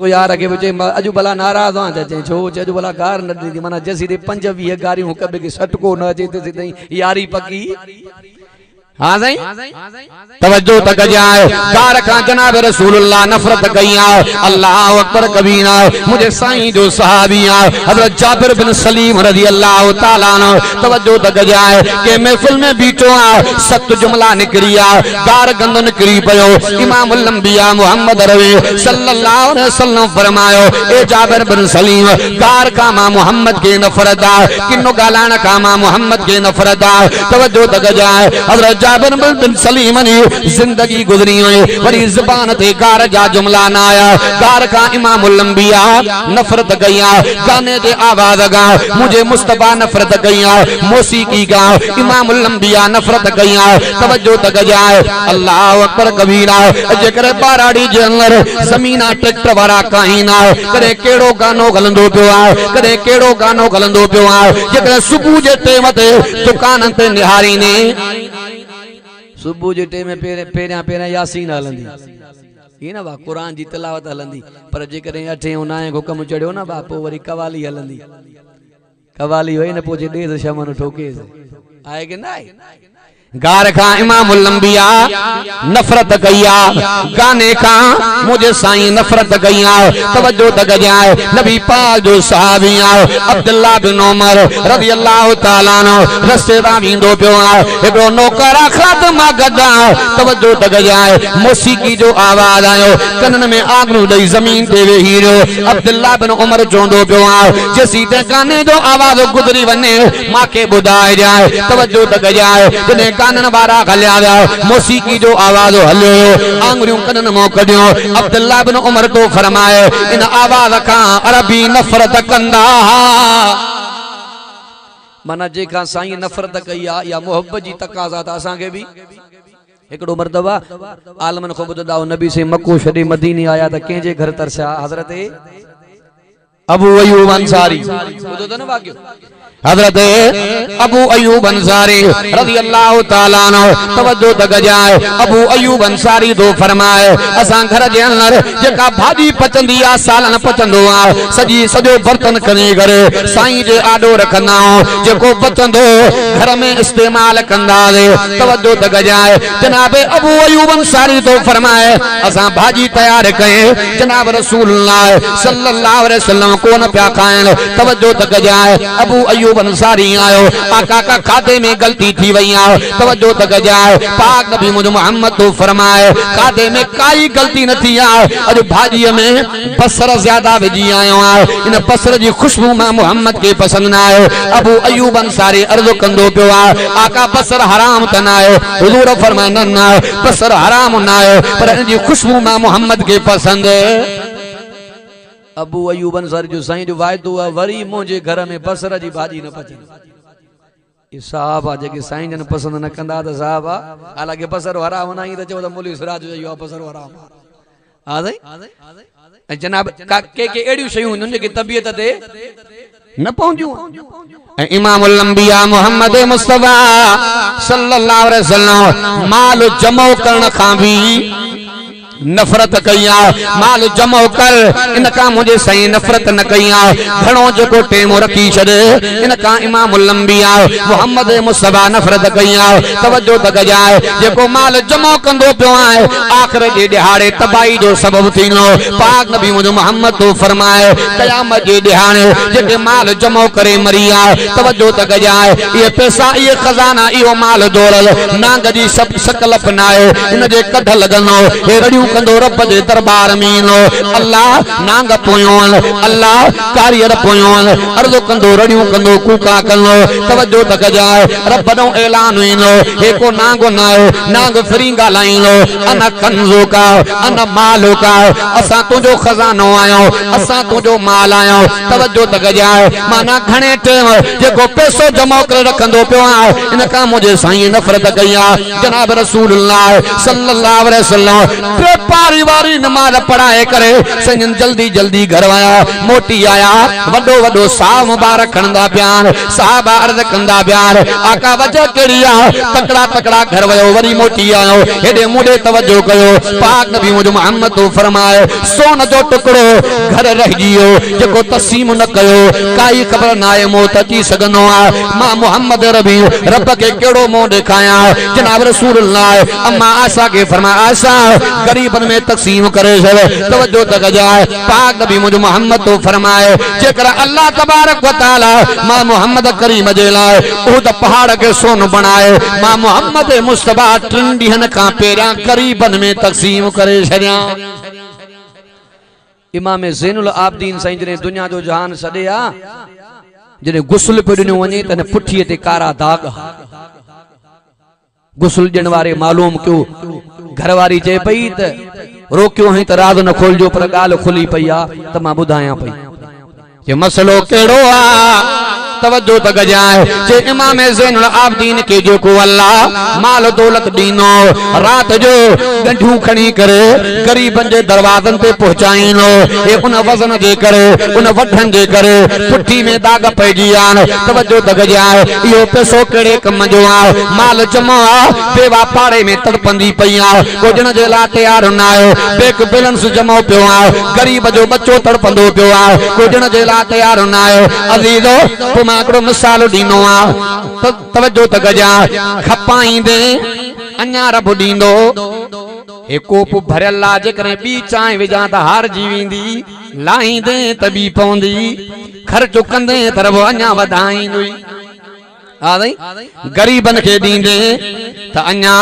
तो यार के बचे अजु भला नाराज आ चे छो अजु भला गार न दी माना जसी दे 5-20 गारियों कबे के सटको न अचे ते सिधई यारी पक्की हाँ सही तवज्जो तक जाए गार का जनाब रसूलुल्लाह नफरत कईया अल्लाह अकबर कबीरा मुझे साईं जो सहाबिया हजरत जाबिर बिन सलीम रजी अल्लाह तआला अन्हु तवज्जो तक जाए के महफिल में बीठो आ सत जुमला निकरिया गार गंद निकरी पयो इमामुल अंबिया मोहम्मद रवी सल्लल्लाहु अलैहि वसल्लम फरमायो ए जाबिर बिन सलीम गार का मां मोहम्मद के नफरत किन्नो गालान का मां मोहम्मद के नफरत तवज्जो तक जाए हजरत जाबिर बिन सलीम ने जिंदगी गुजरी हुई वरी जुबान ते गार जा जुमला ना आया गार का इमामुल अंबिया नफरत गया गाने दे आवाज गा मुझे मुस्तफा नफरत गया मौसीकी गा इमामुल अंबिया नफरत गया तवज्जो तक जाए अल्लाह अकबर कबीरा जेकर बाराड़ी जे अंदर जमीना ट्रैक्टर वारा काई ना करे केड़ो गानो गलंदो पियो आ करे केड़ो गानो गलंदो पियो आ जेकर सुबह जे टेम ते दुकान ते निहारी ने सुबह जे टेम पेरिया यासीन हलंदी ये ना बा कुरान जी तिलावत हलंदी पर जेकॾहिं 8 ऐं 9 को कम चढ़ियो ना बा पोइ वरी कवाली हलंदी कवाली होई न पोइ जे देस शमन ठोके आहे कि ना गार का इमामुल अंबिया नफरत गया गाने का मुझे साईं नफरत गया तवज्जो तक जाए नबी पाक जो सहाबिया अब्दुल्लाह बिन उमर रज़ी अल्लाह तआला अन्हु रस्ते दा वेंदो पियो एकड़ो नौकर खत मां गदा तवज्जो तक जाए मौसीकी जो आवाज आयो कनन में आगनू दई जमीन ते वेही रहियो अब्दुल्लाह बिन उमर चोंदो पियो जेसी ते गाने जो आवाज गुजरी वने माके बुधाए जाए तवज्जो तक जाए जने कानन वारा गलिया विया मौसीकी जो आवाज हलियो आंगुरियों कनन मो कढियो अब्दुल्लाह बिन उमर तो फरमाए इन आवाज का अरबी नफरत कंदा माना जेका साईं नफरत कई आ या मोहब्बत जी तकाजा ता असा के भी एकड़ो मर्दबा आलमन को बुधाओ नबी से मक्को छडी मदीने आया त के जे घर तरसा हजरत अबू अयूब अंसारी बुधो त न वाक्यो हजरत अबू अयूब अंसारी रज़ी अल्लाह तआला अन्हु तवज्जो तक जाए अबू अयूब अंसारी दो फरमाए असा घर जे अंदर जेका भाजी पचंदी आ सालन पचंदो आ सजी सजो बर्तन खणी करे साईं जे आडो रखंदा जेको बचंदो घर में इस्तेमाल कंदा दे तवज्जो तक जाए जनाब अबू अयूब अंसारी तो फरमाए असा भाजी तैयार कए जनाब रसूलुल्लाह सल्लल्लाहु अलैहि वसल्लम को न प्या खाएं तवज्जो तक जाए अबू अयूब अंसारी आयो आका का खाते में गलती थी वही आओ तवज्जो तक जाए पाक नबी मुझे मोहम्मद तो फरमाए खाते में काई गलती न थी आओ अज भाजी में बसर ज्यादा विजी आयो आओ इन बसर जी खुशबू में मोहम्मद के पसंद ना आयो अबू अयूब अंसारी अर्ज कंदो पियो आका बसर हराम त ना आयो हुजूर फरमाए न बसर हराम ना आयो पर इन जी खुशबू में मोहम्मद के पसंद अबू अयूब अंसारी जो साईं जो वायदो है वरी मुझे घर में बसर जी भाजी न पचे ये साहबा जेके साईं जन पसंद न कंदा त साहबा हालांकि बसर हराम ना ही त चो त मुली सिराज जो बसर हराम आ सही जनाब के एड़ी शयूं हुन जेके तबीयत ते न पहुंचू इमामुल अंबिया मोहम्मद मुस्तफा सल्लल्लाहु अलैहि वसल्लम माल जमो करण खां भी नफरत कईया माल जमो कर इनका मुझे सही नफरत न कईया घणो जो टेमो रखी छड़े इनका इमामुल अंबिया मोहम्मद मुस्तफा नफरत कईया तवज्जो तक जाए जेको माल जमो कंदो पियो आहे आखिर जे दिहाड़े तबाही जो सबब थींदो पाक नबी मुझे मोहम्मद तो फरमाए क़यामत जे दिहाड़े जेके माल जमो करे मरी आहे तवज्जो तक जाए ये पैसा ये खजाना इहो माल दौड़ल नांग जी सब शकल अपनाए इन जे कढ लगनो हे रड़ियूं कंदो रब जे दरबार में लो अल्लाह नांग पोयो अल्लाह कारियर पोयो अर्ज़ कंदो रड़ियूं कंदो कूका कंदो तवज्जो तक जाए रब नो ऐलान हुइनो हे को नांग नायो नांग फ्री गालाइनो अन कंजो का अन मालो का असा तुजो खजानो आयो असा तुजो माल आयो तवज्जो तक जाए माना घणे टेम जेको पैसो जमा करे रखंदो पियो इनका मुझे साईं नफरत कई जनाब रसूलुल्लाह सल्लल्लाहु अलैहि वसल्लम पारी वारी नमाज पढ़ाए करे संजन जल्दी जल्दी घर आया मोटी आया वडो वडो साह मुबारक खणंदा प्यार साहब अर्ज कंदा प्यार आका वजह केड़ी आ तकड़ा तकड़ा घर वयो वरी मोटी आयो हेडे मुडे तवज्जो कयो पाक नबी मोहम्मद तो फरमाए सोन जो टुकड़ो घर रह जियो जको तस्लीम न कयो काई खबर नाए मौत अची सगनो आ मां मोहम्मद रबी रब के केड़ो मुंह दिखाया जनाब रसूलुल्लाह अम्मा आशा के फरमाया आशा गरीबन में तकसीम करे छे तवज्जो तक जाए पाक नबी मोहम्मद तो फरमाए जेकर अल्लाह तबारक व तआला मां मोहम्मद करीम जे लाए उद पहाड़ के सोन बनाए मां मोहम्मद मुस्तफा टिंडिहन का पेरा गरीबन में तकसीम करे छड़िया इमाम ज़ैनुल आबदीन साईं जने दुनिया जो जहान सॾे आ जने गुस्ल पे ॾिनो वञे तने पुठीअ ते कारा दाग गुस्ल ॾियण वारे मालूम कयो घरवारी चए पई त रोकियो हई त राज न खोलजो पर ॻाल्हि खुली पई आ त मां ॿुधायां पई ये मसलो केड़ो आ तवज्जो तक जाए जे इमाम ज़ैनुल आबदीन के जो को अल्लाह माल दौलत दीनो रात जो गंढू खणी करे गरीबन जे दरवाजन पे पहुंचाइनो ए उन वजन जे करे उन वठन जे करे पुठी में दाग पइजी आन तवज्जो तक जाए यो पैसो केड़े कम जो आ माल जमा बेवा पाड़े में तड़पंदी पई आ गोजन जे ला तैयार न आयो बैंक बैलेंस जमा पियो आ गरीब जो बच्चो तड़पंदो पियो आ गोजन जे ला तैयार न आयो अजीजो माकड़ो मिसाल दीनो आ तवज्जो तक जा खपाईंदे अन्या रब दींदो ए कोप भरल ला जे करे बी चाय विजा त हार जीवींदी लाईंदे त बी पौंदी खर्च कंदे तरब अन्या वधाईंदी गरीबन के दींदे त अन्या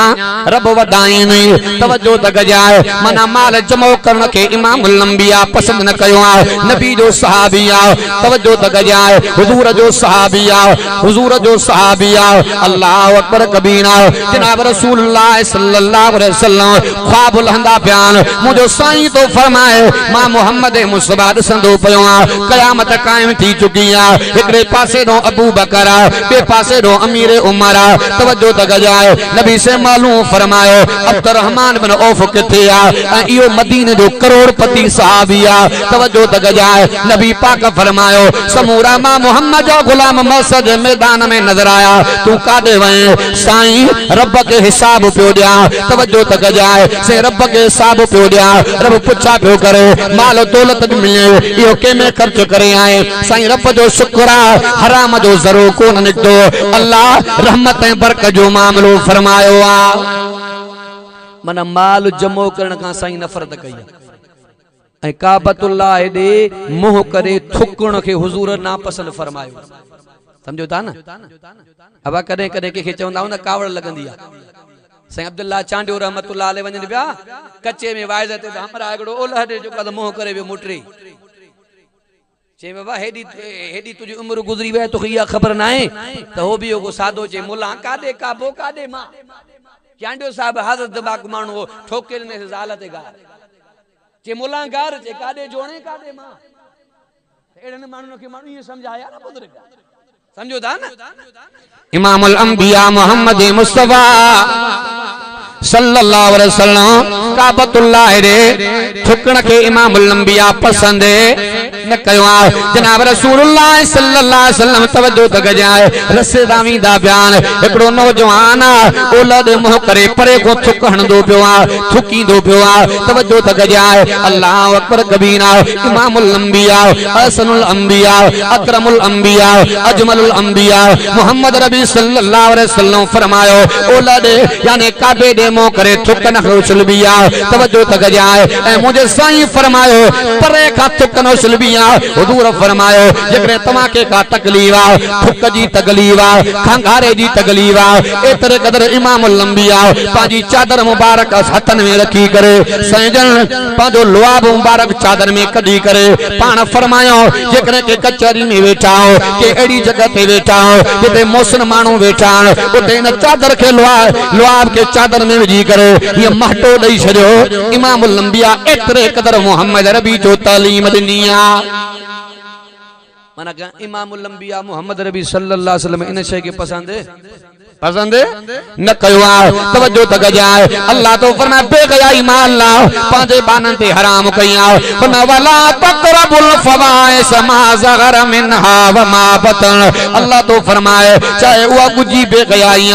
रब वधाईंदी तवज्जो तक जाए मना माल जमो करण के इमामुल अंबिया पसंद न कयो आ नबी जो सहाबी आ तवज्जो तक जाए हुजूर जो सहाबी आ हुजूर जो सहाबी आ अल्लाह अकबर कबीरा जनाब रसूलुल्लाह सल्लल्लाहु अलैहि वसल्लम ख्वाब लहंदा प्यान मुजो साईं तो फरमाए मां मोहम्मद मुस्तफा दसंदो पयो आ कयामत कायम थी चुकी आ एकड़े पासे नो अबू बकर बे पासे नो अमीर उमर तवज्जो तक जाए नबी से मालूम फरमायो अब्दुर्रहमान बिन औफ किथे आ इयो मदीने जो करोड़पति सहाबी आ तवज्जो तक जाए नबी पाक फरमायो समूरा मां मोहम्मद जो गुलाम मस्जिद मैदान में नजर आया तू काडे वए साईं रब के हिसाब पियो दिया तवज्जो तक जाए से रब के हिसाब पियो दिया रब पुछा पियो करे माल दौलत मिले इयो के में खर्च करे आए साईं रब जो शुक्र हराम जो जरो कोन निकतो अल्लाह रहमत बरकत जो मामलो फरमायो आ मन माल जमो करण का साईं नफरत कई ऐ काबतुल्लाह दे मोह करे थुकण के हुजूर ना पसंद फरमायो समझो था ना अब कदे कदे के चवंदा न कावड़ लगंदी आ साईं अब्दुल्ला चांडियो रहमतुल्लाह अलैहि वजन बिया कच्चे में वाइज ते हमरा एकड़ो ओलह दे जो कद मोह करे बे मुटरी चे बाबा हेडी तुझी उम्र गुजरी वे तो खिया खबर ना है तो हो भी को सादो चे मुल्ला कादे काबो कादे मां चांडियो साहब हजरत बाग मानो ठोकेल ने जालत गार चे मुल्ला गार चे कादे जोणे कादे मां एड़न मानु के मानु ये समझाया ना बुजुर्ग समझो था ना इमामुल अंबिया मोहम्मद मुस्तफा सल्लल्लाहु अलैहि वसल्लम काबतुल्लाह रे ठुकण के इमामुल अंबिया पसंद न कयो जनाब रसूलुल्लाह सल्लल्लाहु अलैहि वसल्लम तवज्जो तक जाए रसे दावी दा बयान एकड़ो नौजवान ओलद मुंह करे परे को थुक हणदो पियो थुकी दो पियो तवज्जो तक जाए अल्लाह अकबर कबीरा इमामुल अंबिया असनुल अंबिया अकरमुल अंबिया अजमलुल अंबिया मोहम्मद रबी सल्लल्लाहु अलैहि वसल्लम फरमायो ओलद यानी काबे दे मुंह करे थुक न उछलबिया तवज्जो तक जाए ए मुझे साईं फरमायो परे का थुक न उछलबिया हुजूर फरमायो जेकरे तमाके का तकलीफ आ थुक जी तकलीफ आ खंगारे जी तकलीफ आ एतरे कदर इमामुल अंबिया पाजी चादर मुबारक हथन में रखी करे सजन पाजो लुआब मुबारक चादर में कढी करे पान फरमायो जेकरे के कचहरी में वेठा हो के एड़ी जगह पे वेठा हो जिते मौसन मानू वेठा उते न चादर के लुआब के चादर में विझी करे ये महटो दई छड़ो इमामुल अंबिया एतरे कदर मोहम्मद रबी जो तालीम दिनिया माना इमामुल अंबिया मोहम्मद रबी सल्लल्लाहु अलैहि वसल्लम इन शय के पसंद पसंद न कयो आहे तवज्जो तक जाए अल्लाह तो फरमाए बेगयाई मां अल्लाह पांजे बानन ते हराम कया फरमा वला तकरबुल फवाइस मा ज़गर मिनहा व मा बतन अल्लाह तो फरमाए चाहे वो गुजी बेगयाई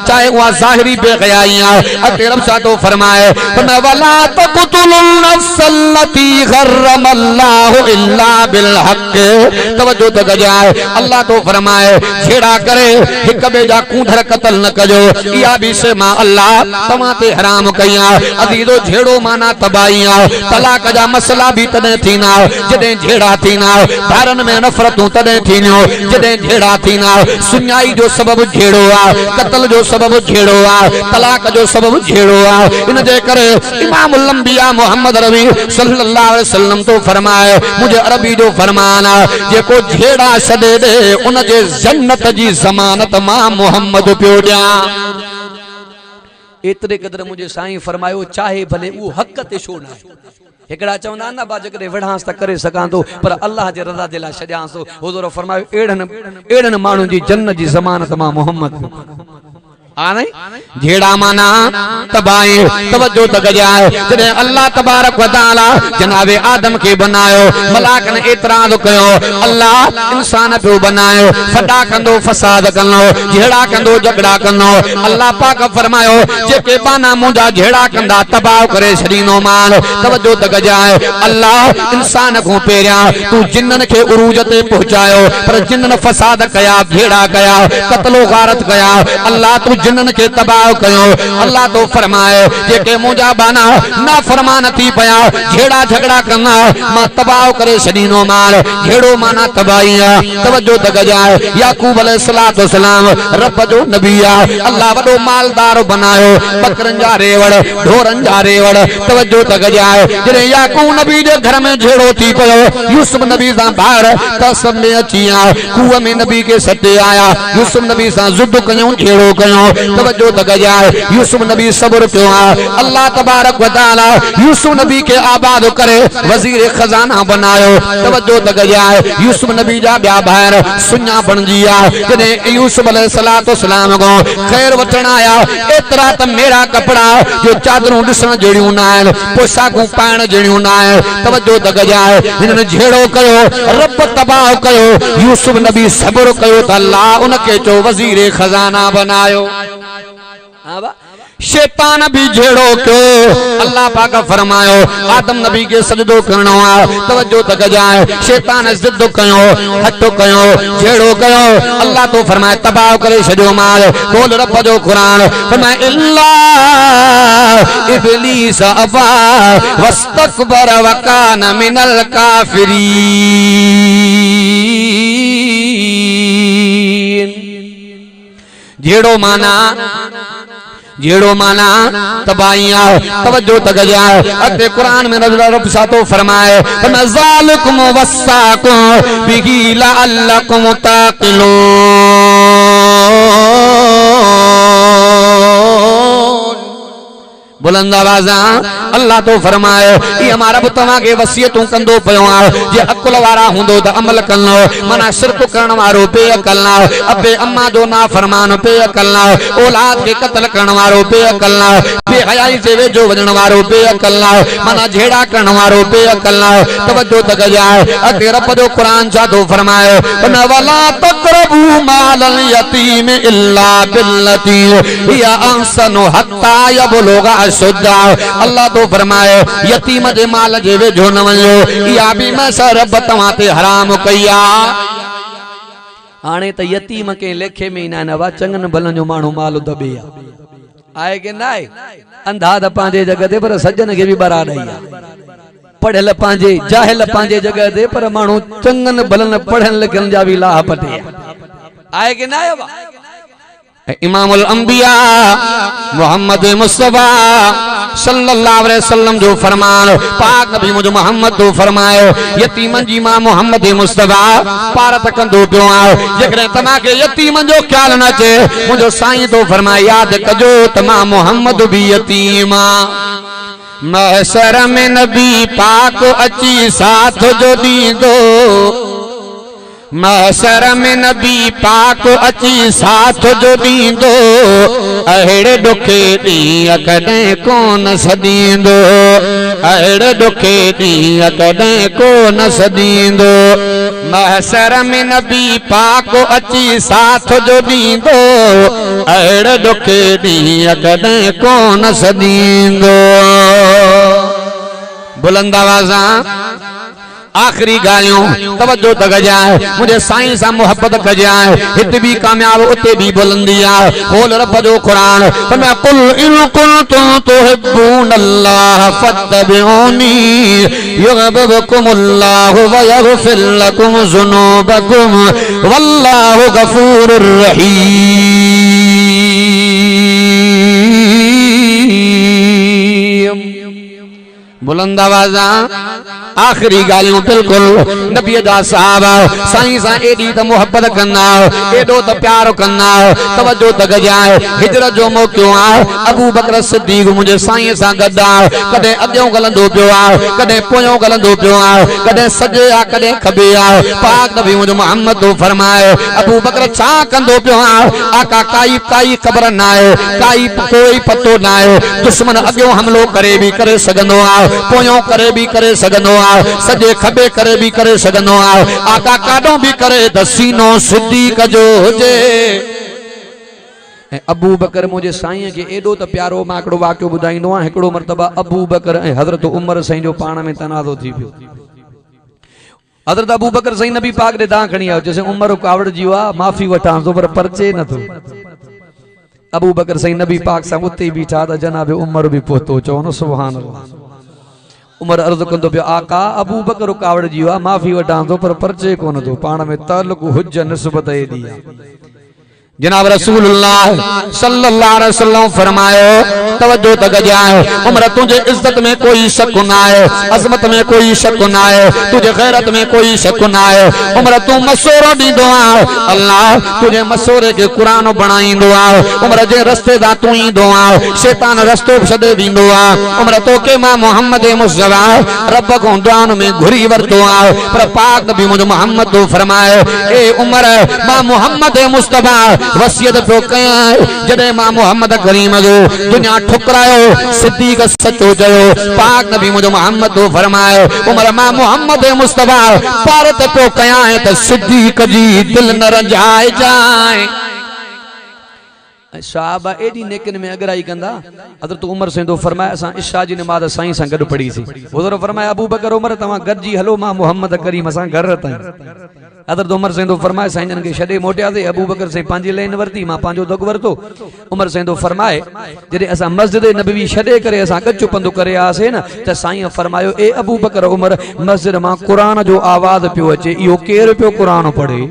चाहे वो ज़ाहिरी बेगयाई अते रब सा तो फरमाए फरमा वला तक़तुलुन नफ्सल्लती गर्रमल्लाहु इल्ला बिल हक़ तवज्जो तक जाए अल्लाह तो फरमाए छेड़ा करे हिक बे जा कूंधर कतल न कजो या भी से मां अल्लाह तमा ते हराम कया अदीदो झेड़ो माना तबाइया तलाक जा मसला भी तने थीना जदे झेड़ा थीना भारन में नफरतों तने थीनो जदे झेड़ा थीना सुन्याई जो सबब झेड़ो आ कत्ल जो सबब झेड़ो आ तलाक जो सबब झेड़ो आ इन जे करे इमामुल अंबिया मोहम्मद रबी सल्लल्लाहु अलैहि वसल्लम तो फरमाए मुझे अरबी जो फरमाना जेको झेड़ा छडे दे उन जे जन्नत जी ज़मानत मां मोहम्मद पियो दिया एतरे कदर मुझे साईं फरमायो चाहे भले वो हक ते छो ना एकड़ा चवंदा ना बाज करे विढ़ांस त करे सकां तो पर अल्लाह जे रज़ा जे ला छड्यांस तो हुज़ूर फरमायो एड़न माण्हुनि जी जन्नत जी ज़मानत मां मोहम्मद आ नहीं झेड़ा माना तबाई तवज्जो तक जाए जदे अल्लाह तबारक व तआला जनाबे आदम के बनायो मलाक ने एतराज कयो अल्लाह इंसान पे बनायो फटा कंदो फसाद कंदो झेड़ा कंदो झगड़ा कंदो अल्लाह पाक फरमायो जेके बाना मुंजा झेड़ा कंदा तबाह करे छडीनो मान तवज्जो तक जाए अल्लाह इंसान को पेरिया तू जिन्नन के उरूज ते पहुंचायो पर जिन्नन फसाद कया झेड़ा कया कत्लो गारत कया अल्लाह तू जिन्नन के तबाह कयो अल्लाह तो फरमाए जेके मुंजा बाना ना फरमान थी पया झेड़ा झगड़ा करना मां तबाह करे छडीनो मार झेड़ो माना तबाहिया तवज्जो तक जाए याकूब अलैहिस्सलातु वस्सलाम रब जो नबी आ अल्लाह वडो मालदार बनायो बकरन जा रेवड़ ढोरन जा रेवड़ तवज्जो तक जाए जने याकूब नबी जे घर में झेड़ो थी पयो यूसुफ नबी सा बाहर तसम में अचिया कुआ में नबी के सटे आया यूसुफ नबी सा जुद कयो झेड़ो कयो तवज्जो तक जाए यूसुफ नबी सब्र क्यों आ अल्लाह तबारक व तआला यूसुफ नबी के आबाद करे वजीर खजाना बनायो तवज्जो तक जाए यूसुफ नबी जा ब्या भायर सुन्या बन जिया जने यूसुफ अलैहिस्सलातु वस्सलाम को खैर वठण आया एतरा त मेरा कपड़ा जो चादरों दिसण जड़ियों ना आहिनि पोशाकूं पाइण जड़ियों ना आहिनि तवज्जो तक जाए हिनन झेड़ो कयो रब तबाह कयो यूसुफ नबी सब्र कयो त अल्लाह उनके चो वजीर खजाना बनायो शैतान भी झेड़ो क्यों अल्लाह पाक फरमायो आदम नबी के सजदो करणो आ तवज्जो तक जाए शैतान जिद कयो हटो कयो झेड़ो कयो अल्लाह तो फरमाए तबाह करे छडियो मार बोल रब जो कुरान फरमाए इल्ला इब्लीस अबा वस्तकबर व कान मिनल काफिरीन झेड़ो माना तबाइया तवज्जो तक जाए अते कुरान में रब सा तो फरमाए ज़ालिकुम वस्साकुम बिही लअल्लकुम ताक़िलून बुलंद आवाज़ अल्लाह तो फरमाए ये हमारा तवा के वसियतूं कंदो पयो आ जे अकुल वारा हुंदो त अमल कनो मना शिरक करण वारो बेअकल ना अबे अम्मा जो ना फरमान बेअकल ना औलाद के कत्ल करण वारो बेअकल ना बेहयाई से वेझो वजण वारो बेअकल ना मना झेड़ा करण वारो बेअकल ना तवज्जो तक जाए अते रब जो कुरान छा तो फरमाए न वला तक़रबू मालल यतीम इल्ला बिल्लती हिया अहसनु हत्ता यबलुगा अशुद्दा अल्लाह तो फरमाए यतीम जे माल जे वेझो न वञो इहा भी मैं रब तव्हां ते हराम कया हाणे त यतीम के लेखे में ना नवा चंगन भलन जो माण्हू माल दबे आए के ना आहे अंधा त पंहिंजे जगह ते पर सज्जन के भी बरा ॾई पढ़ियल पंहिंजे जाहिल पंहिंजे जगह ते पर माण्हू चंगन भलन पढ़ियल लिखियल जा भी लाह पटे आए के ना आहे इमामुल अंबिया मोहम्मद मुस्तफा सल्लल्लाहु अलैहि वसल्लम जो फरमान पाक नबी मुझ मोहम्मद तो फरमायो यतीमन जी मां मोहम्मद मुस्तफा पारत कंदो पियो आ जेकरे तमा के यतीमन जो ख्याल न चे मुझो साईं तो फरमाए याद कजो तमा मोहम्मद भी यतीमा महशर में नबी पाक अची साथ जो दीदो महशर में नबी पाक अची साथ जो दींदो अहिड़े ॾुखे ॾींहं कॾहिं कोन सदींदो अहिड़े ॾुखे ॾींहं कॾहिं कोन सदींदो महशर में नबी पाक अची साथ जो दींदो अहिड़े ॾुखे ॾींहं कॾहिं कोन सदींदो बुलंद आवाज़ां आखिरी गालियों तवज्जो तक जाए मुझे साईं सा मोहब्बत कर जाए हित भी कामयाब उते भी बुलंदी आ बोल रब जो कुरान फरमा कुल इन कुंतुम तुहिब्बूनल्लाह फत्तबिऊनी युहिब्बुकुमुल्लाहु व यगफिर लकुम ज़ुनूबकुम वल्लाहु गफूरुर रहीम। बुलंद आवाज़ां आखिरी गालियों बिल्कुल नबी दा साहबा साईं सा एडी त मोहब्बत कंदा एडो त प्यार कंदा तवज्जो तक जाए हिजरत जो मौको आ अबू बकर सिद्दीक मुझे साईं सा गदा कदे अॻियों गलंदो पियो आ कदे पोयों गलंदो पियो आ कदे सजे आ कदे खबे आ पाक नबी मुझे मोहम्मद तो फरमाए अबू बकर छा कंदो पियो आ आका काई खबर ना है काई कोई पतो ना है दुश्मन अॻियों हमलो करे भी करे सघंदो आ पोयों करे भी करे सघंदो आ सजे खबे करे भी करे सघंदो आ आका काडो भी करे त सीनो सिद्दीक जो हुजे। अबू बकर मुझे साईं के एडो त प्यारो मां हिकिड़ो वाक़ियो ॿुधाईंदो आहियां हिकिड़ो मर्तबा अबू बकर ऐं हज़रत उमर साईं जो पाण में तनाज़ो थी पियो हज़रत अबू बकर साईं नबी पाक ॾे दां खणी आयो जैसे उमर कावड़ जी वा माफ़ी वठां तो पर परचे न थो अबू बकर साईं नबी पाक सां उते बीठा त जनाब उमर भी पहुतो चओ न सुभान अल्लाह उमर अर्ज़ कंदो पियो आका अबू बकर कावड़ जी वा माफ़ी वठां तो पर परचे कोन थो पाण में ताल्लुक हुज निस्बत एडी जनाब रसूलुल्लाह सल्लल्लाहु अलैहि वसल्लम फरमायो तवज्जो तक जाए उमर तुझे इज्जत में कोई शक ना है अजमत में कोई शक ना है तुझे गैरत में कोई शक ना है उमर तू मशोरो दींदो आ अल्लाह तुझे मशोरे के कुरान बनाईंदो आ उमर जे रस्ते दा तू ईंदो आ शैतान रस्तो छॾे दींदो आ उमर तो के मां मोहम्मद मुस्तफा रब को दुआन में घुरी वरतो आ पर पाक नबी मुझे मोहम्मद तो फरमाए ए उमर मां मोहम्मद मुस्तफा वसियत पियो कयां जॾहिं मां मोहम्मद करीम जो दुनिया ठुकरायो सिद्दीक सचो चयो पाक नबी मुझे मोहम्मद तो फरमाए उमर मां मोहम्मद मुस्तफा पार ते पियो कयां त सिद्दीक जी दिल न रंजाए जाए साहबा एडी नेकिन में अगराई कंदा हज़रत उमर से तो फरमाया असां इशा जी नमाज साईं सां गॾु पढ़ी सी हुज़ूर फरमाया अबू बकर उमर तव्हां गॾिजी हलो मां मोहम्मद करीम असां घर ताईं हज़रत उमर से तो फरमाए साईं जन के छॾे मोटियासीं अबू बकर से पंहिंजी लेन वरती मां पंहिंजो दग वरतो उमर से तो फरमाए जॾहिं असां मस्जिद नबवी छॾे करे असां गच पंधु करे आयासीं न त साईं फरमायो ए अबू बकर उमर मस्जिद मां क़ुरान जो आवाज़ पियो अचे इहो केरु पियो क़ुरान पढ़े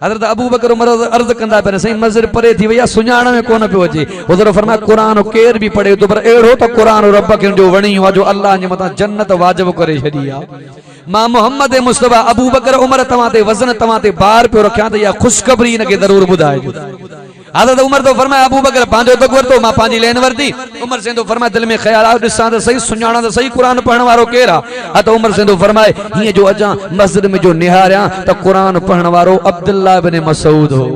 हज़रत अबू बकर उमर अर्ज़ कंदा पिया सही मस्जिद परे थी वई सुञाण में कोन पियो अचे हुज़ूर फरमाया क़ुरान केर भी पढ़े तो पर अहिड़ो त क़ुरान रब खे जो वणी आहे जो अल्लाह जे मथां जन्नत वाजिब करे छॾी आहे मां मोहम्मद मुस्तफा अबू बकर उमर तव्हां ते वज़न तव्हां ते बार पियो रखियां त इहा ख़ुशख़बरी इनखे ज़रूर ॿुधाइजो हज़रत उमर तो फरमाया अबू बकर पंहिंजो दग वरतो मां पंहिंजी लेन वरती उमर से तो फरमाया दिल में ख्याल आयो ॾिसां त सही सुञाणा त सही क़ुरान पढ़ण वारो केरु आहे त उमर से तो फरमाए हीअं जो अचां मस्जिद में जो निहारियां त क़ुरान पढ़ण वारो अब्दुल्लाह इब्न मसूद हो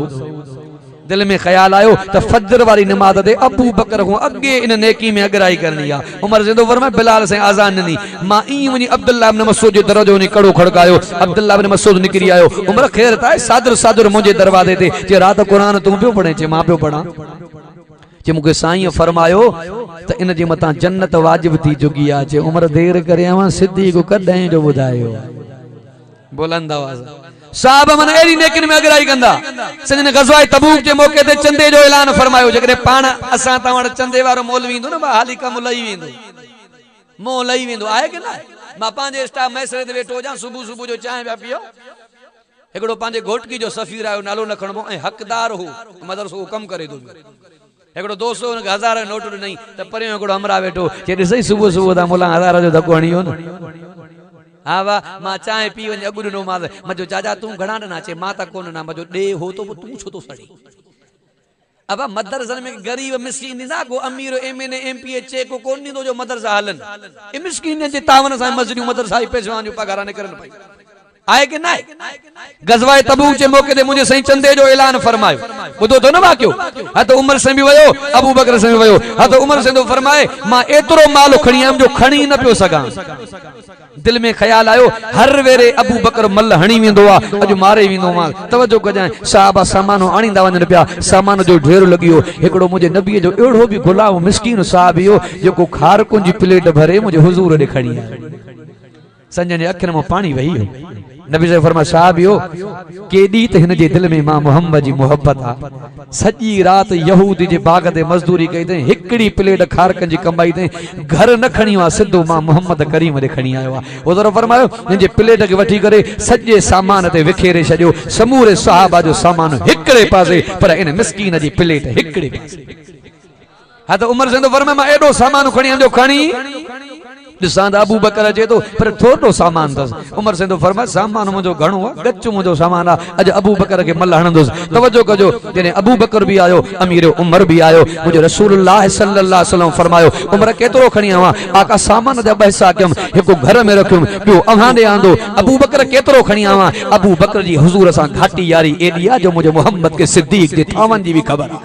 दिल में ख्याल आयो त फजर वाली नमाज ते अबू बकर को अगे इन नेकी में अगराई करनी आ उमर से तो फरमाए बिलाल से आजान नी मां ई वनी अब्दुल्लाह इब्न मसूद जो दरवाजो ने कड़ो खड़कायो अब्दुल्लाह इब्न मसूद निकरी आयो उमर खैर ताए सादर मुझे दरवाजे ते जे रात कुरान तू पियो पढ़े जे मां पियो पढ़ा जे मुके साईं फरमायो त इन जे मथा जन्नत वाजिब थी चुकी आ जे उमर देर करे आवा सिद्दीक को कदे जो बुधायो बुलंद आवाज साहब मन एडी नेकिन में अगराई कंदा सजन गज़वा तबूक जे मौके ते चंदे जो ऐलान फरमायो जकरे पाण असा तवण चंदे वारो मौलवी इंदो न हाली कम लई वेंदो मो लई वेंदो आहे कि ना मां पांजे स्टाफ मैसरे ते वेठो जा सुबह जो चाय पिया पियो एकड़ो पांजे घोटकी जो सफीर आयो नालो न खणबो ए हकदार हो मदरसो कम करे दो एकड़ो दोस्त उन 1000 नोट नहीं त परियो एकड़ो हमरा वेठो जे ॾिसई सुबह दा मोला 1000 जो धक्को हणियो न हाँ वाह मां चाय पी वने अगुड़ नो मां मजो चाचा तू घणा ना चे मां ता कोन ना मजो दे हो तो तू छो तो सड़ी अब मदरसा में गरीब मिस्कीन ना को अमीर एमएनए एमपीए चेक को कोन नी जो मदरसा हलन ए मिस्कीन जे तावन सा मस्जिद मदरसा पेशवान जो पगार न करन भाई आए कि ना गज़वाए तबूक जे मौके ते मुझे सही चंदे जो ऐलान फरमायो बुधो तो न वाक्यो हा तो उमर से भी वयो अबू बकर से भी वयो हा तो उमर से तो फरमाए मां एतरो माल खणी आम जो खणी न पियो सगा दिल में ख्याल आयो हर वेरे अबू बकर मल हणी वेंदो आ अज मारे वेंदो मां तवज्जो कजाए साहबा सामान आणींदा वञन पिया सामान जो ढेर लगियो एकड़ो मुझे नबी जो एड़ो भी गुलाम मिस्कीन साहब यो जेको खारकुन जी प्लेट भरे मुझे हुजूर दे खड़ी संजय ने अखिन में पानी वही हो नबी से फरमा साहब यो केडी त हिन जे दिल में मां मोहम्मद जी मोहब्बत आ सजी रात यहूदी जे बाग ते मजदूरी कई ते हिकड़ी प्लेट खारकन जी कमाई ते घर न खणी आ सिद्धो मां मोहम्मद करीम दे खणी आयो आ उधर फरमायो हिन जे प्लेट के वठी करे सजे सामान ते विखेरे छडियो समूरे सहाबा जो सामान हिकड़े पासे पर इन मिस्कीन जी प्लेट हिकड़े पासे हा तो उमर से तो फरमाए मां एडो सामान खणी आंदो खणी दिसांद अबू बकर अचे तो पर थोड़ो सामान दस उमर से तो फरमाए सामान मुझो घणो आ गच मुझो सामान आ अज अबू बकर के मल हणंदोस तवज्जो कजो जने अबू बकर भी आयो अमीर उमर भी आयो मुझे रसूलुल्लाह सल्लल्लाहु अलैहि वसल्लम फरमायो उमर केतरो खणी आवा आका सामान जा बहसा कयम एको घर में रखियो बियो अहां दे आंदो अबू बकर केतरो खणी आवा अबू बकर जी हुजूर सा घाटी यारी एडी आ जो मुझे मोहम्मद के सिद्दीक जे थावन जी भी खबर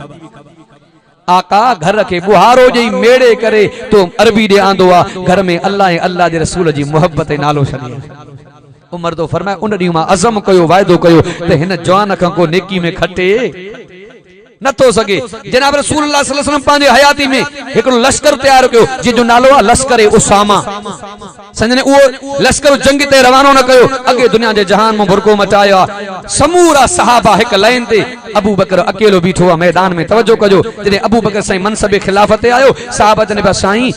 आका घर के बुहारो जी मेड़े करे तो अरबी दे आंदो आ घर में अल्लाह दे रसूल जी मोहब्बत नालो छॾी उमर तो फरमाए उन डी मां अज़म कयो वायदो कयो ते हिन जवान खां को नेकी में खटे न तो सके जनाब रसूलुल्लाह सल्लल्लाहु अलैहि वसल्लम पांजे हयाती में एकड़ो लश्कर तैयार कयो जे जो नालो आ लश्कर उसामा संजने वो लश्कर जंग ते रवानो न कयो अगे दुनिया जे जहान में बुरको मचाया समूरा सहाबा एक लाइन ते अबू बकर अकेलो बीठो आ मैदान में तवज्जो कजो जने अबू बकर सही मनसब खिलाफत आयो साहबा जने बा साईं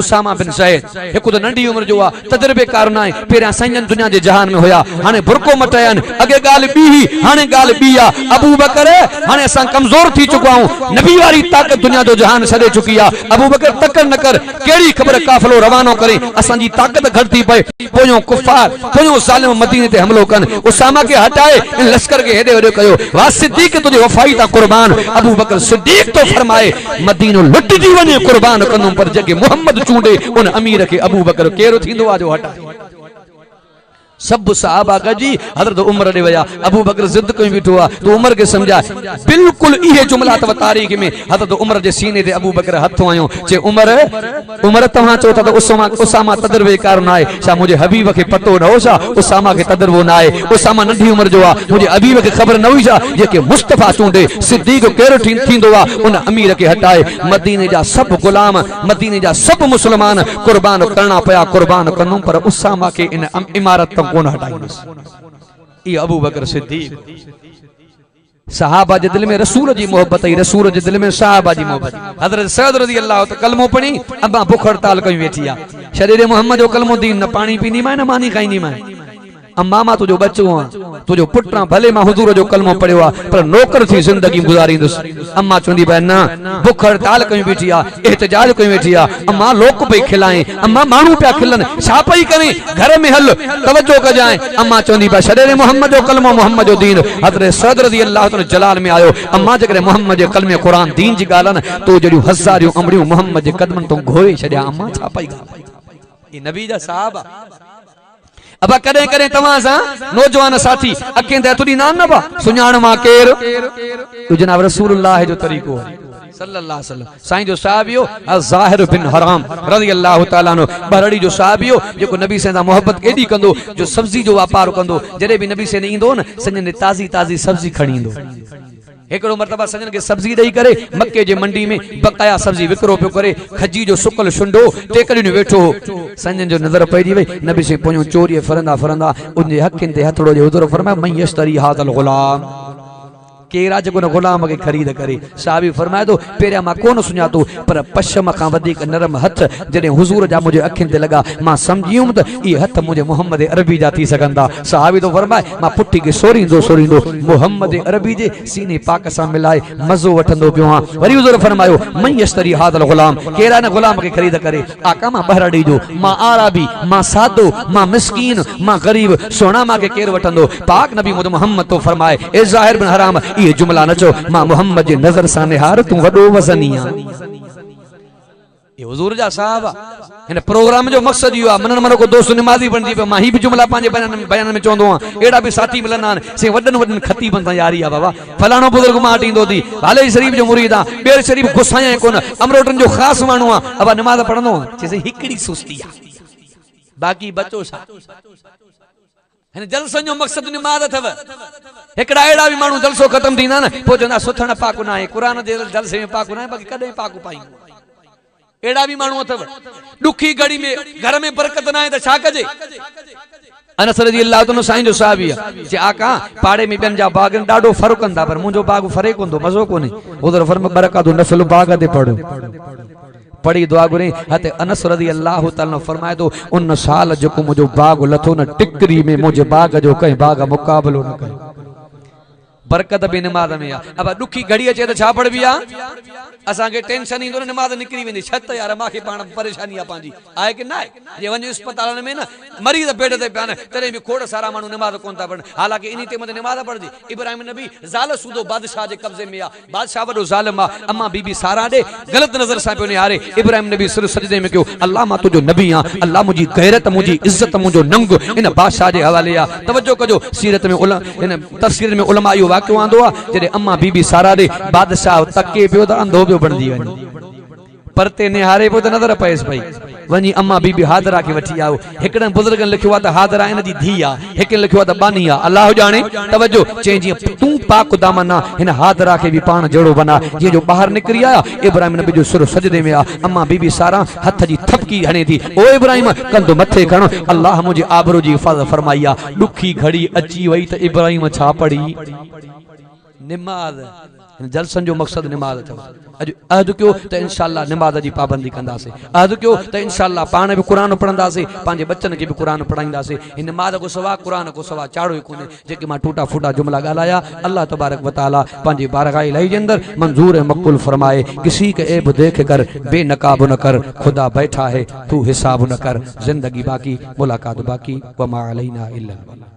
उसामा बिन ज़ैद एक तो नंढी उम्र जो आ तजर्बेकार ना है पेरा संजन दुनिया जे जहान में होया हाने बुरको मटायन अगे गाल बी ही हाने गाल बी आ अबू बकर हाने असां कमजोर थी चुका हूं नबी वाली ताकत दुनिया जो जहान छड़े चुकी आ अबू बकर तकर न कर केड़ी खबर काफिलो रवानो करे असां जी ताकत घटती पए पोयो कुफार पोयो जालिम मदीने ते हमलो कन उसामा के हटाए इन लश्कर के हेडे हेडे कयो वा सिद्दीक तुझे वफाई ता कुर्बान अबू बकर सिद्दीक तो फरमाए मदीनो लुट दी वने कुर्बान कंदुम पर जगे मोहम्मद चूंडे उन अमीर के अबू बकर केरो थींदो आ जो हटाए सब सहाबा गजी हजरत उमर ने वया अबू बकर जिद कोई बिठो आ तो उमर के समझा बिल्कुल इहे जुमला तव तारीख में हजरत उमर जे सीने ते अबू बकर हथो आयो जे उमर तवा चो त उसामा तदरवेकार ना है छा मुझे हबीब के पतो न हो छा उसामा के तदरवो ना है उसामा नंढी उमर जो आ मुझे हबीब के खबर न हुई छा जेके मुस्तफा चूंडे सिद्दीक केरो थींदो आ उन अमीर के हटाए मदीने जा सब गुलाम मदीने जा सब मुसलमान कुर्बान करना पया कुर्बान कनु पर उसामा के इन इमारत कौन हटाइंदुस ये अबू बकर सिद्दीक सहाबा जे दिल में रसूल जी मोहब्बत है रसूल जे दिल में सहाबा जी मोहब्बत हजरत सैयद रजी अल्लाह तो कलमो पढ़ी अम्मा भूख हड़ताल कई वेठी आ शरीर मोहम्मद जो कलमो दीन न पानी पीनी मैं न मानी खाईनी मैं अम्मा मां तुझो बच्चो आ तुझो पुटरा भले मां हुजूर जो कलमो पढ़ियो आ पर नौकर थी जिंदगी गुजारींदुस अम्मा चुंदी बहन ना भूख हड़ताल कई वेठी आ एहतजाज कई वेठी आ अम्मा लोक पे खिलाए अम्मा मानू पे खिलन छा पई करे घर में हल तवज्जो क जाए अम्मा चुंदी बा शरीर मोहम्मद जो कलमो मोहम्मद जो दीन हजरत सैयद रजी अल्लाह तआला जलाल में आयो अम्मा जकरे मोहम्मद जे कलमे कुरान दीन जी गालन तो जड़ियो हजारियों अमड़ियों मोहम्मद जे कदमन तो घोए छड्या अम्मा छा पई ये नबी जा साहब अब कदे कदे तवा सा नौजवान साथी अखे ते तुडी नान न बा सुञाण मा केर तो जनाब रसूलुल्लाह जो तरीको सल्लल्लाहु अलैहि वसल्लम साईं जो साहबियो ज़ाहिर बिन हराम रज़ी अल्लाह तआला अन्हु बरड़ी जो साहबियो जेको नबी से दा मोहब्बत एडी कंदो जो सब्जी जो व्यापार कंदो जरे भी नबी से ने इंदो न संजन ताजी ताजी सब्जी खणी इंदो एकड़ो मरतबा सजन के सब्जी दई करे मक्के जे मंडी में बकाया सब्जी विकरो पे करे खजी जो सुकल शुंडो टेकड़ी ने बैठो संजन जो नजर पईजी वई नबी से पोयो चोरी फरंदा फरंदा उन हकिन ते हथड़ो जे हुजूर फरमाया मैं यश्तरी हादल गुलाम केरा जको न गुलाम के खरीद करे साहबी फरमाए तो पेरिया मां कोन सुञातो पर पशम का वधिक नरम हथ जने हुजूर जा मुझे अखिन ते लगा मां समझियुम त ई हथ मुझे मोहम्मद अरबी जा थी सकंदा साहबी तो फरमाए मां पुट्टी के सोरींदो मोहम्मद अरबी जे सीने पाक सा मिलाए मजो वठंदो पियो हां वरी हुजूर फरमायो मैं यश्तरी हादल गुलाम केरा न गुलाम के खरीद करे आका मां बहरड़ी जो मां आराबी मां सादो मां मिस्कीन मां गरीब सोना मां के केर वठंदो पाक नबी मोहम्मद तो फरमाए ए ज़ाहिर बिन हराम ये जुमला न चो मां मोहम्मद जे नजर सा निहार तू वडो वजनिया ये हुजूर जा साहब इन प्रोग्राम जो मकसद यो मनन मन को दोस्त नमाजी बनजी पे माही भी जुमला पांजे बयान में चोंदो एड़ा भी साथी मिलना से वडन वडन खती बनता यारी आ बाबा फलानो बुजुर्ग मां टींदो दी हाले शरीफ जो मुरीद आ बेर शरीफ गुसाया कोन अमरोटन जो खास मानू आ अब नमाज पढ़नो जैसे हिकड़ी सुस्ती आ बाकी बचो सा इन जलसन जो मकसद नमाज थव एकड़ा एड़ा भी मानू जलसो खत्म थीना न पो जंदा सुथण पाक ना है कुरान दे जलसे में पाक ना है बाकी कदे पाक पाई एड़ा भी मानू अथव दुखी घड़ी में घर में बरकत ना है त छा कजे अनस रज़ियल्लाहु तआला साईं जो साहबी जे आका पाड़े में बेन जा बाग डाडो फर्क कंदा पर मुजो बाग फरे कोंदो मजो कोने उधर फर्म बरकत नफल बाग दे पढ़ो पढ़ी दुआ गुरे हते अनस रज़ियल्लाहु तआला फरमाए तो उन साल जो मुजो बाग लथो न टिकरी में मुझे बाग जो कहीं बाग मुकाबलो न करे बरकत भी नमाज में आ अब दुखी घड़ी अचे त छा पढ़बी आ असा के टेंशन इंदो नमाज निकरी वेंदी छत यार माखे पाण परेशानी आ पांजी आए कि ना जे वने अस्पताल में ना मरीज बेड ते प्यान तरे भी खोड़ सारा मानू नमाज कोन ता पढ़न हालांकि इनी ते मते नमाज पढ़जी इब्राहिम नबी जाल सूदो बादशाह जे कब्जे में आ बादशाह वडो जालिम आ अम्मा बीबी सारा दे गलत नजर सा पे ने हारे इब्राहिम नबी सिर सजदे में क्यों अल्लाह मा तुजो नबी आ अल्लाह मुजी गैरत मुजी इज्जत मुजो नंग इन बादशाह जे हवाले आ तवज्जो कजो सीरत में इन तफसीर में उलमा यो वाक़ियो आंदो आ जदे अम्मा बीबी सारा दे बादशाह तके पियो त अंधो पियो बनदी वनी परते निहारे पो त नजर पएस पई वनी अम्मा बीबी हादरा के वठी आओ एकड़न बुजुर्गन लिखियो त हादरा इन जी धी आ एक लिखियो त बानी आ अल्लाह जाने तवज्जो चे जी तू पाक दामना इन हादरा के भी पान जड़ो बना ये जो बाहर निकरी आया इब्राहिम नबी जो सुर सजदे में आ अम्मा बीबी सारा हथ जी थपकी हणे थी ओ इब्राहिम कंदो मथे खणो अल्लाह मुझे आबरू जी हिफाजत फरमाइया दुखी घड़ी अची वई त इब्राहिम छा पढ़ी नमाज जलसन जो मकसद नमाज था अहद क्यों तो इंशाअल्लाह नमाज की पाबंदी कंदासे अहद क्यों तो इंशाअल्लाह पाण भी कुरान पढ़ंदासे पांजे बच्चन के भी कुरान पढ़ाईंदासे इन नमाज को सवा कुरान को सवा चाड़ो ही कोने जेके मां टूटा फूटा जुमला गालाया अल्लाह तबारक व तआला पांजे बारगाह इलाही के अंदर मंजूर है मकबूल फरमाए किसी के ऐब देख कर बेनकाब न कर खुदा बैठा है तू हिसाब न कर जिंदगी बाकी मुलाकात बाकी व मा अलैना इल्ला